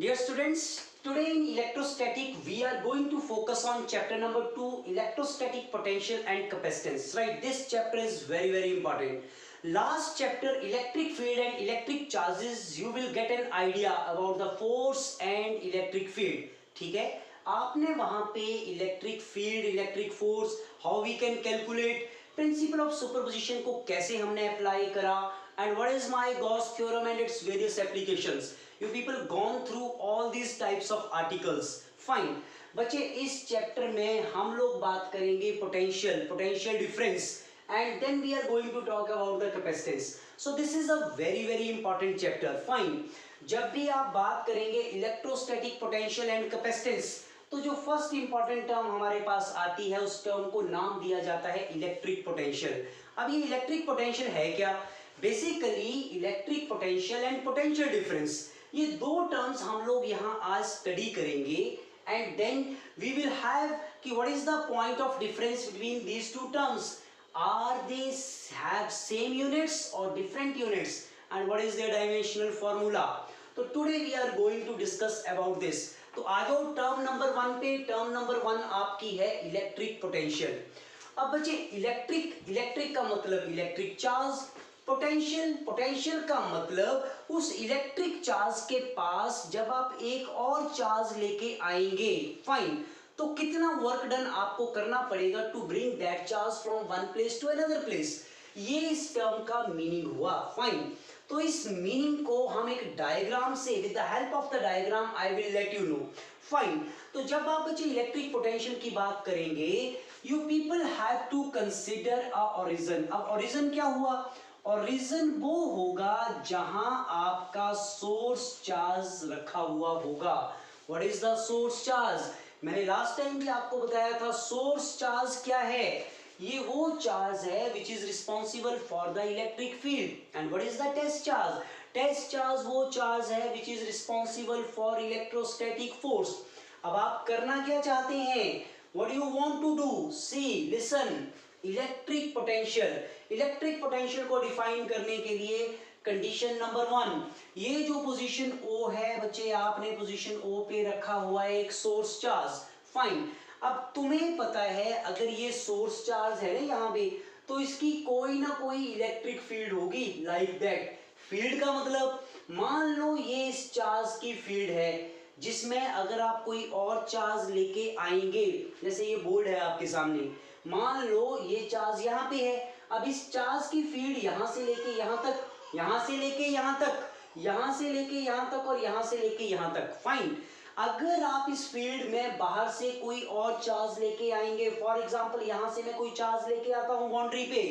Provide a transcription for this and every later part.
Dear students, today in electrostatic we are going to focus on chapter number 2, electrostatic potential and capacitance. Right, this chapter is very important. Last chapter, electric field and electric charges, you will get an idea about the force and electric field. ठीक है, आपने वहां पे electric field, electric force, how we can calculate, principle of superposition को कैसे हमने apply करा, and what is my Gauss theorem and its various applications. You people gone through all these types of articles. Fine. बच्चे, इस chapter में हम लोग बात करेंगे potential difference, and then we are going to talk about the capacitance. So this is a very important chapter. Fine. जब भी आप बात करेंगे इलेक्ट्रोस्टैटिक पोटेंशियल एंड कैपेसिटेंस, तो जो फर्स्ट इंपॉर्टेंट टर्म हमारे पास आती है उस टर्म को नाम दिया जाता है इलेक्ट्रिक पोटेंशियल. अब ये इलेक्ट्रिक पोटेंशियल है क्या? Basically electric potential and potential difference, ये दो टर्म्स हम लोग यहाँ आज स्टडी करेंगे, and then we will have कि what is the point of difference between these two terms, are they have same units और different units, and what is their dimensional formula. तो today we are going to discuss about this. तो आ जाओ term number 1 पे. Term number 1 आपकी है electric potential. अब बच्चे, इलेक्ट्रिक का मतलब इलेक्ट्रिक चार्ज, पोटेंशियल का मतलब उस इलेक्ट्रिक चार्ज के पास जब आप एक और चार्ज लेके आएंगे, फाइन, तो कितना वर्क डन आपको करना पड़ेगा to bring that charge from one place to another place. ये इस टर्म का मीनिंग हुआ. फाइन. तो इस मीनिंग को हम एक डायग्राम से, with the help of the diagram I will let you know. Fine. तो जब आप बच्चे इलेक्ट्रिक पोटेंशियल की बात करेंगे, you people have to consider a origin. अब ओरिजिन क्या हुआ? ओरिजिन वो होगा जहां आपका सोर्स चार्ज रखा हुआ होगा. What is the source charge? मैंने लास्ट टाइम भी आपको बताया था सोर्स चार्ज क्या है. ये वो चार्ज है which is responsible for the electric field. And what is the test charge? Test charge वो चार्ज है which is responsible for electrostatic force. अब आप करना क्या चाहते हैं? What you want to do? See, listen. Electric potential को define करने के लिए कंडीशन नंबर 1, ये जो पोजीशन O है बच्चे, आपने पोजीशन O पे रखा हुआ है एक सोर्स चार्ज. फाइन. अब तुम्हें पता है अगर ये सोर्स चार्ज है ना यहाँ पे, तो इसकी कोई ना कोई इलेक्ट्रिक फील्ड होगी. Like that. फील्ड का मतलब, मान लो ये इस चार्ज की फील्ड है, जिसमें अगर आप कोई और चार्ज लेके आएंगे, जैसे ये बोर्ड है आपके सामने, मान लो ये चार्ज यहाँ पे है. अब इस चार्ज की फील्ड यहाँ से लेके यहाँ तक, यहाँ से लेके यहाँ तक, यहाँ से लेके यहाँ तक और यहाँ से लेके यहाँ तक. फाइन. अगर आप इस फील्ड में बाहर से कोई और चार्ज लेके आएंगे, फॉर एग्जांपल यहाँ से मैं कोई चार्ज लेके आता हूँ बाउंड्री पे,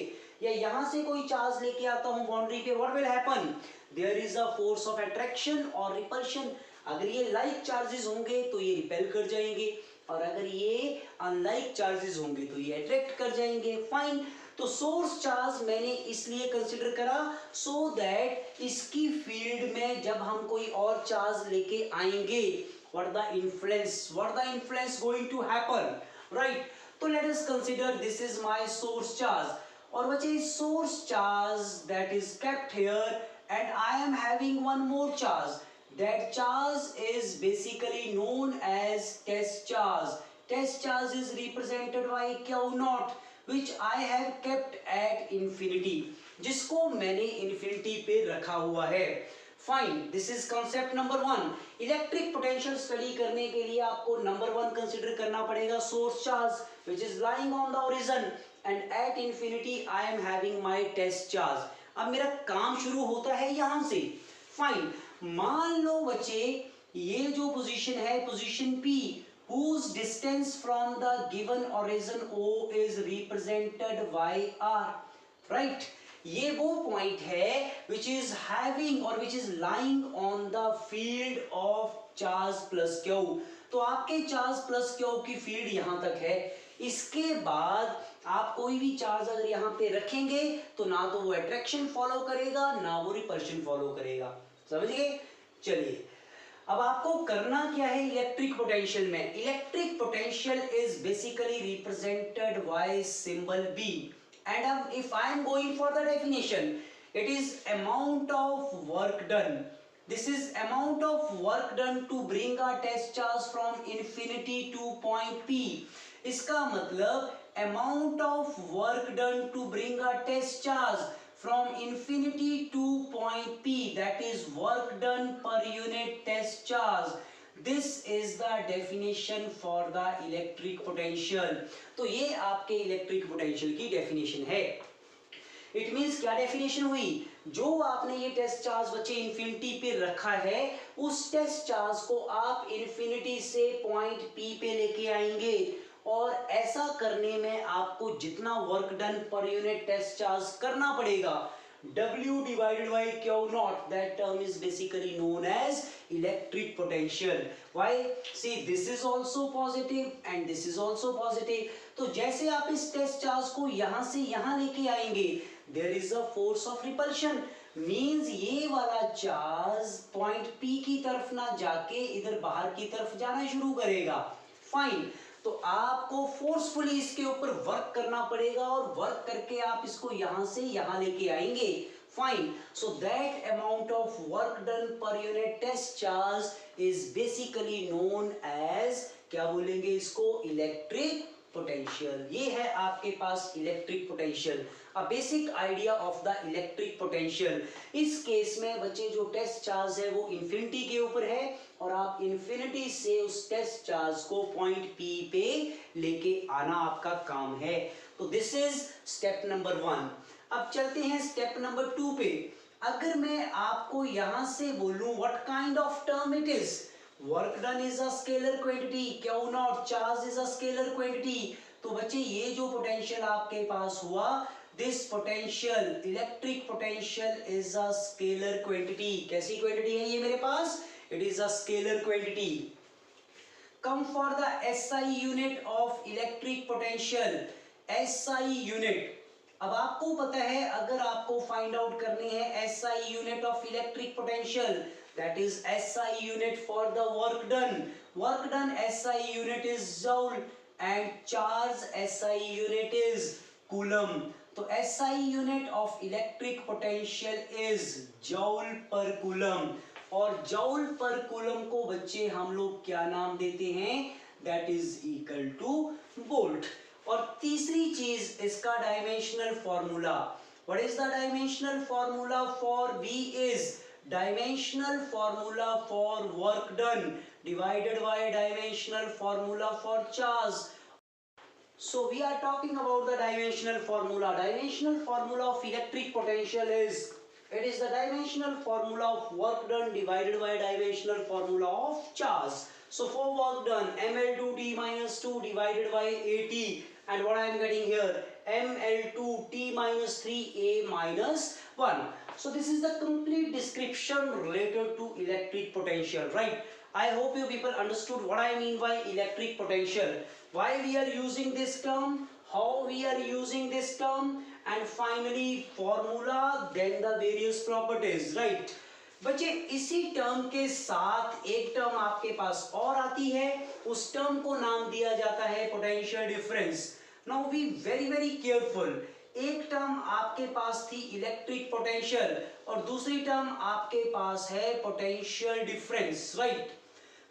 या यहाँ से कोई चार्ज लेके आता हूँ बाउंड्री पे, what will happen? There is a force of attraction और रिपल्शन. अगर ये लाइक चार्जेस होंगे तो ये रिपेल कर जाएंगे, और अगर ये अनलाइक चार्जेस होंगे तो ये अट्रैक्ट कर जाएंगे. फाइन. तो सोर्स चार्ज मैंने इसलिए कंसीडर करा सो दैट इसकी फील्ड में जब हम कोई और चार्ज लेके आएंगे, what the influence going to happen, right? तो let us consider this is my source charge, और बच्चे source charge that is kept here, and I am having one more charge. That charge is basically known as test charge. Test charge is represented by Q naught, which I have kept at infinity, जिसको मैंने infinity पे रखा हुआ है. Fine. This is concept number 1. Electric potential study करने के लिए आपको नंबर 1 कंसीडर करना पड़ेगा source charge which is lying on the origin, and at infinity I am having my test charge. अब मेरा काम शुरू होता है यहां से. फाइन. मान लो बच्चे ये जो पोजीशन है, position P, whose distance from the given origin O is represented by R, right? ये वो पॉइंट है which is having or which is lying on the field of charge plus Q. तो आपके चार्ज प्लस Q की field यहां तक है. इसके बाद आप कोई भी चार्ज अगर यहाँ पे रखेंगे तो ना तो वो अट्रैक्शन फॉलो करेगा ना वो रिपल्शन फॉलो करेगा. समझ गए? चलिए, अब आपको करना क्या है इलेक्ट्रिक पोटेंशियल में. Electric potential is basically represented by symbol B. And if I am going for the definition, it is amount of work done This is amount of work done to bring a test charge from infinity to point P. इसका मतलब amount of work done to bring a test charge from infinity to point P, that is work done per unit test charge. This is the definition for the electric potential. तो ये आपके electric potential की definition है. It means क्या definition हुई, जो आपने ये टेस्ट चार्ज बच्चे इंफिनिटी पे रखा है, उस टेस्ट चार्ज को आप इंफिनिटी से पॉइंट पी पे लेके आएंगे, और ऐसा करने में आपको जितना वर्क डन पर यूनिट टेस्ट चार्ज करना पड़ेगा, W divided by Q naught, that term is basically known as electric potential. Why? See, this is also positive and this is also positive. तो जैसे आप इस टेस्ट चार्ज को यहाँ से यहाँ लेके आएंगे, there is a force of repulsion. Means ये वाला चार्ज पॉइंट P की तरफ ना जाके इधर बाहर की तरफ जाना शुरू करेगा. फाइन. तो आपको फोर्सफुली इसके ऊपर वर्क करना पड़ेगा, और वर्क करके आप इसको यहां से यहां लेके आएंगे. Fine. So that amount of work done पर unit test charge is basically known as, क्या बोलेंगे इसको, इलेक्ट्रिक पोटेंशियल. ये है आपके पास electric potential, a basic idea of the electric potential. इस केस में बच्चे जो टेस्ट चार्ज है वो इंफिनिटी के ऊपर है, और आप इंफिनिटी से उस टेस्ट चार्ज को पॉइंट पी पे लेके आना आपका काम है. तो दिस इज स्टेप नंबर 1. अब चलते हैं स्टेप नंबर 2 पे. अगर मैं आपको यहां से बोलूं what kind of term it is, work done is a scalar quantity, Q not charge is a scalar quantity. तो बच्चे ये जो पोटेंशियल आपके पास हुआ, this potential, electric potential is a scalar quantity. कैसी क्वांटिटी है ये मेरे पास, it is a scalar quantity. Come for the SI unit of electric potential. SI unit. अब आपको पता है, अगर आपको फाइंड आउट करनी है SI unit of electric potential, that is SI unit for the work done. Work done SI unit is joule and charge SI unit is coulomb. तो SI unit of electric potential is joule per coulomb. और joule पर coulomb को बच्चे हम लोग क्या नाम देते हैं, that is equal two volt. और तीसरी चीज इसका dimensional formula. What is the dimensional formula for V is dimensional formula for work done divided by dimensional formula for charge. So we are talking about the dimensional formula. Dimensional formula of electric potential is, it is the dimensional formula of work done divided by dimensional formula of charge. So for work done, mL2t minus 2 divided by AT, and what I am getting here, mL2t minus 3a minus 1. So this is the complete description related to electric potential, right? I hope you people understood what I mean by electric potential, why we are using this term, how we are using this term, and finally formula, then the various properties, right? बच्चे इसी term के साथ एक term आपके पास और आती है, उस टर्म को नाम दिया जाता है potential difference. Now be very very careful. एक टर्म आपके पास थी इलेक्ट्रिक पोटेंशियल और दूसरी टर्म आपके पास है पोटेंशियल डिफरेंस, राइट?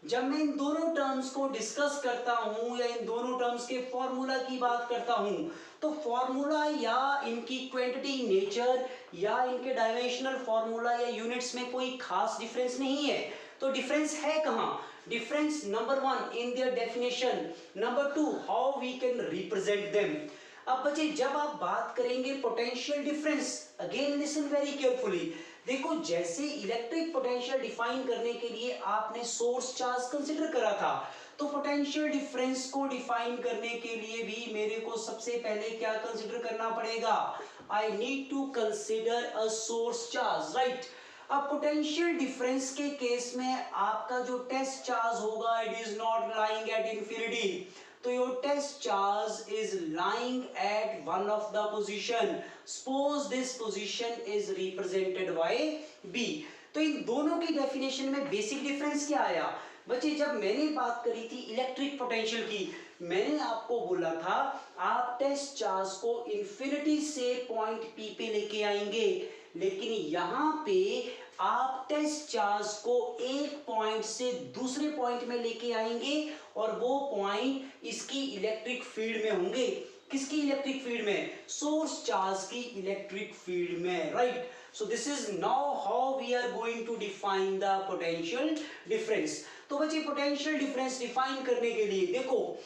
जब मैं इन दोनों टर्म्स को डिस्कस करता हूं या इन दोनों टर्म्स के फॉर्मूला की बात करता हूं, तो फॉर्मूला या इनकी क्वांटिटी नेचर या इनके डायमेंशनल फॉर्मूला या यूनिट्स में कोई खास डिफरेंस नहीं है. तो डिफरेंस है कहां? Difference number 1 in their definition, number 2 how we can represent them. अब बच्चे जब आप बात करेंगे potential difference, again listen very carefully. देखो जैसे इलेक्ट्रिक पोटेंशियल डिफाइन करने के लिए आपने सोर्स चार्ज कंसीडर करा था, तो पोटेंशियल डिफरेंस को डिफाइन करने के लिए भी मेरे को सबसे पहले क्या कंसीडर करना पड़ेगा? I need to consider a source charge, right? अब पोटेंशियल डिफरेंस के केस में आपका जो टेस्ट चार्ज होगा, it is not lying at infinity. So your test charge is lying at one of the position. Suppose this position is represented by B. तो इन दोनों की definition में बेसिक डिफरेंस क्या आया? बच्चे जब मैंने बात करी थी इलेक्ट्रिक पोटेंशियल की, मैंने आपको बोला था आप टेस्ट चार्ज को इंफिनिटी से पॉइंट P पे लेके आएंगे, लेकिन यहाँ पे आप टेस्ट चार्ज को एक पॉइंट से दूसरे पॉइंट में लेके आएंगे और वो पॉइंट इसकी इलेक्ट्रिक फील्ड में होंगे। किसकी इलेक्ट्रिक फील्ड में? सोर्स चार्ज की इलेक्ट्रिक फील्ड में, right. So this is now how we are going to define the potential difference. तो बच्चे पोटेंशियल डिफरेंस डिफाइन करने के लिए देखो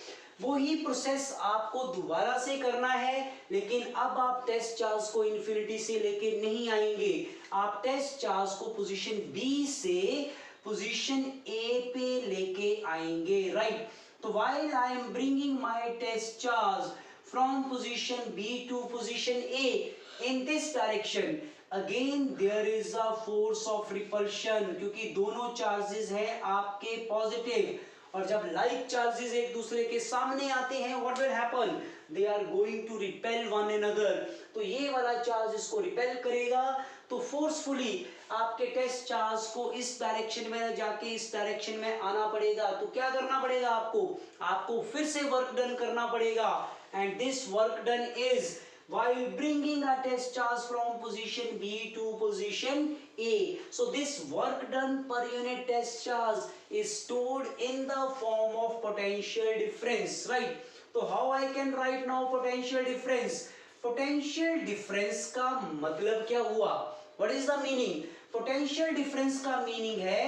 वो ही प्रोसेस आपको दोबारा से करना है, लेकिन अब आप टेस्ट चार्ज को इन्फिनिटी से लेके नहीं आएंगे। आप टेस्ट चार्ज को पोजीशन बी से पोजीशन ए पे लेके आएंगे, राइट। तो while I am bringing my test charge from position B to position A in this direction, again there is a force of repulsion, क्योंकि दोनों चार्जेस हैं आपके पॉजिटिव, और जब लाइक चार्जेस एक दूसरे के सामने आते हैं what will happen? They are going to repel one another. तो ये वाला चार्ज इसको रिपेल करेगा, तो फोर्सफुली आपके टेस्ट चार्ज को इस डायरेक्शन में जाके इस डायरेक्शन में आना पड़ेगा। तो क्या करना पड़ेगा आपको फिर से वर्क डन करना पड़ेगा, and this work done is while bringing a test charge from position B to position A. So this work done per unit test charge is stored in the form of potential difference, right? So how I can write now potential difference? Potential difference का मतलब क्या हुआ? What is the meaning? Potential difference का meaning है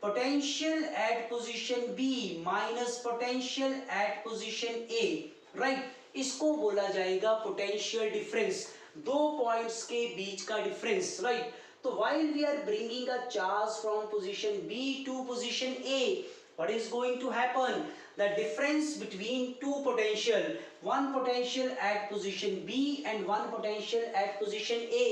potential at position B minus potential at position A, right? इसको बोला जाएगा potential difference, दो पॉइंट्स के बीच का डिफरेंस, राइट। तो while we are bringing a charge from position B to position A, what is going to happen? The difference between two potential, one potential at position B and one potential at position A,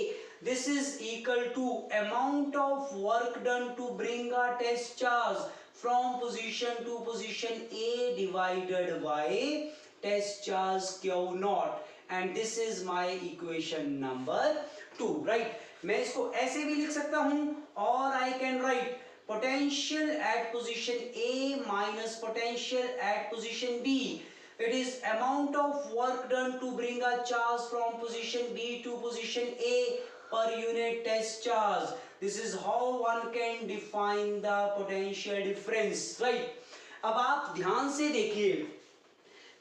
this is equal to amount of work done to bring a test charge from position to position A divided by test charge Q naught, and this is my equation number 2, right? मैं इसको ऐसे भी लिख सकता हूं, और I can write potential at position A minus potential at position B. It is amount of work done to bring a charge from position B to position A per unit test charge. This is how one can define the potential difference, right? अब आप ध्यान से देखिए,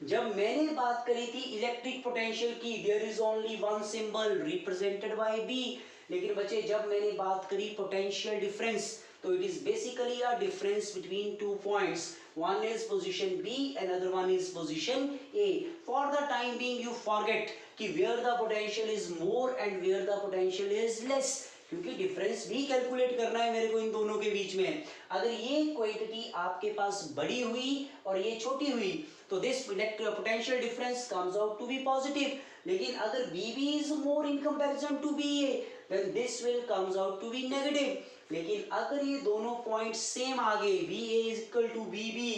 जब मैंने बात करी थी इलेक्ट्रिक पोटेंशियल की, there is only one symbol represented by B, लेकिन बच्चे जब मैंने बात करी पोटेंशियल डिफरेंस, तो it is basically a difference between two points, one is position B, another one is position A. For the time being you forget कि where the potential is more and where the potential is less, क्योंकि difference भी calculate करना है मेरे को इन दोनों के बीच में। अगर ये क्वांटिटी आपके पास बड़ी हुई और ये छोटी हुई, तो this potential difference comes out to be positive, लेकिन अगर BB is more in comparison to BA, then this will comes out to be negative. लेकिन अगर ये दोनों पॉइंट सेम आ गए, BA is equal to BB,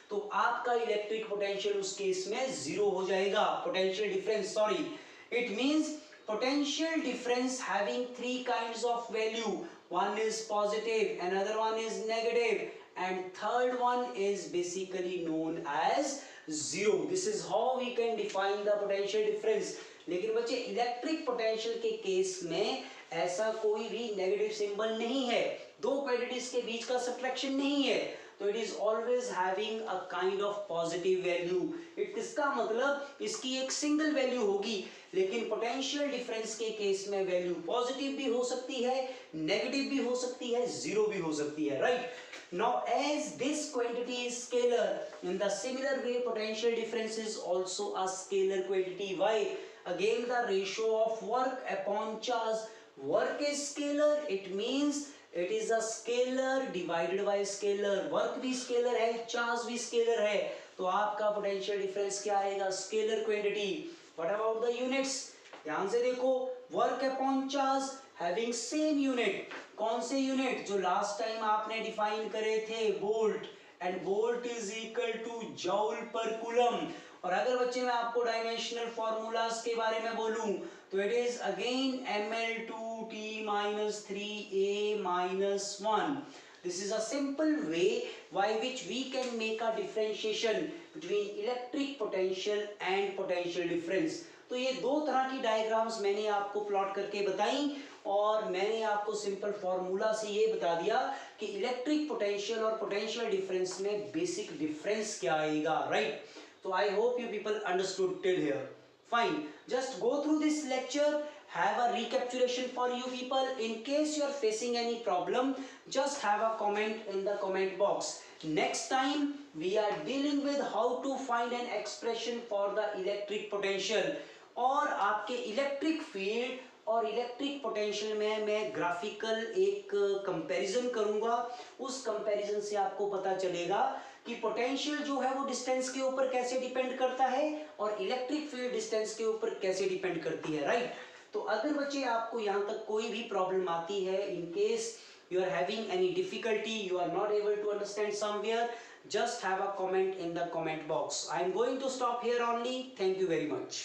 तो आपका इलेक्ट्रिक पोटेंशियल उस केस में जीरो हो जाएगा, potential difference, sorry, it means potential difference having three kinds of value, one is positive, another one is negative, and third one is basically known as zero. This is how we can define the potential difference. लेकिन बच्चे electric potential के case में ऐसा कोई भी negative symbol नहीं है, दो क्वांटिटीज के बीच का सब्ट्रैक्शन नहीं है, तो it is always having a kind of positive value. इसका मतलब इसकी एक सिंगल वैल्यू होगी, लेकिन पोटेंशियल डिफरेंस के केस में वैल्यू पॉजिटिव भी हो सकती है, नेगेटिव भी हो सकती है, जीरो भी हो सकती है, right. Now as this quantity is scalar, in the similar way potential difference is also a scalar quantity. Why? Again the ratio of work upon charge. Work is scalar, it means it is a scalar divided by scalar. Work भी scalar है, charge भी scalar है, तो आपका potential difference क्या आएगा? Scalar quantity. What about the units? ध्यान से देखो, work upon charge having same unit. कौन से यूनिट? जो लास्ट टाइम आपने डिफाइन करे थे, volt, and volt is equal two joule पर कूलम। और अगर बच्चे मैं आपको डायमेंशनल फॉर्मूलाज के बारे में बोलूं, तो it is again ml2t minus 3a minus 1. This is a simple way by which we can make a differentiation between electric potential and potential difference. तो ये दो तरह की डायग्राम्स मैंने आपको प्लॉट करके बताई, और मैंने आपको सिंपल फॉर्मूला से ये बता दिया कि इलेक्ट्रिक पोटेंशियल और पोटेंशियल डिफरेंस में बेसिक डिफरेंस क्या आएगा, राइट? तो I hope you people understood till here. Fine. Just go through this lecture. Have a recapitulation for you people. In case you are facing any problem, just have a comment in the comment box. Next time we are dealing with how to find an expression for the electric potential. और आपके electric field और electric potential में मैं graphical एक comparison करूंगा. उस comparison से आपको पता चलेगा कि पोटेंशियल जो है वो डिस्टेंस के ऊपर कैसे डिपेंड करता है और इलेक्ट्रिक फील्ड डिस्टेंस के ऊपर कैसे डिपेंड करती है, राइट? तो अगर बच्चे आपको यहाँ तक कोई भी प्रॉब्लम आती है, in case you are having any difficulty, you are not able to understand somewhere, just have a comment in the comment box. I am going to stop here only. Thank you very much.